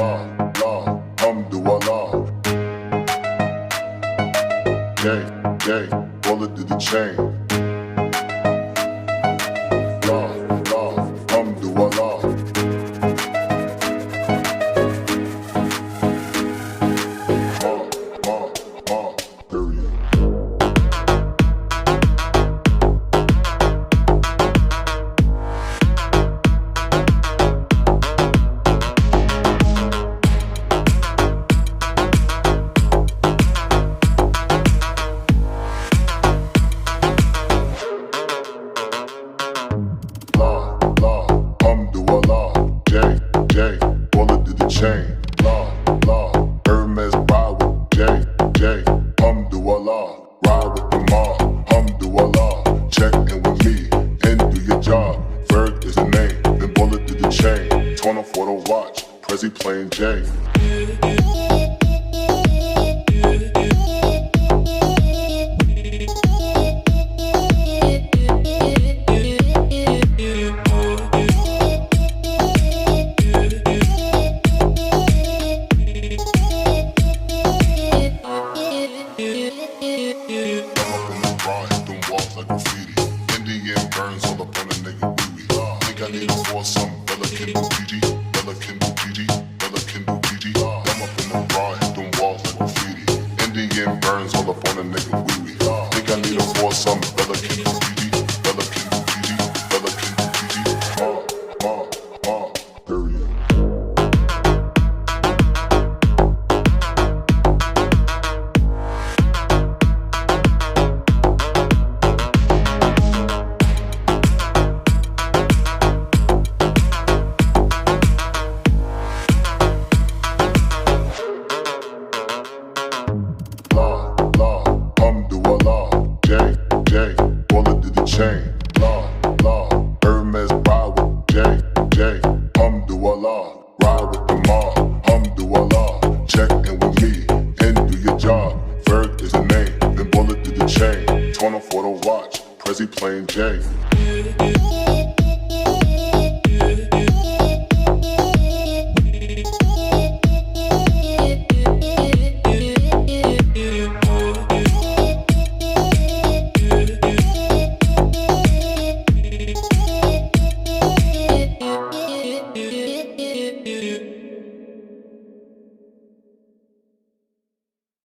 Alhamdulillah. Yay, bullet to the chain. Alhamdulillah. Period. J, bullet to the chain. Hermes ride with J, alhamdulillah. Ride with the mob, alhamdulillah. Check in with me and do your job. Ferg is the name, then bullet to the chain. Torn off for the watch, Prezi playing J. Indian burns all up on a nigga wee-wee. Think I need a foursome, Bella can do PG, Bella can do PG, Bella can do PG. I'm up in the bar, hit them walls like graffiti. Indian burns all up on a nigga wee-wee. Think I need a foursome, Bella can do PG, Bella can do PG, Bella can do PG. Period. Alhamdulillah. J, bullet to the chain. Hermes ride with J, alhamdulillah. Ride with the mob, alhamdulillah. Check in with me and do your job. Ferg is the name, then bullet to the chain. Torn off for the watch, Prezi playing J.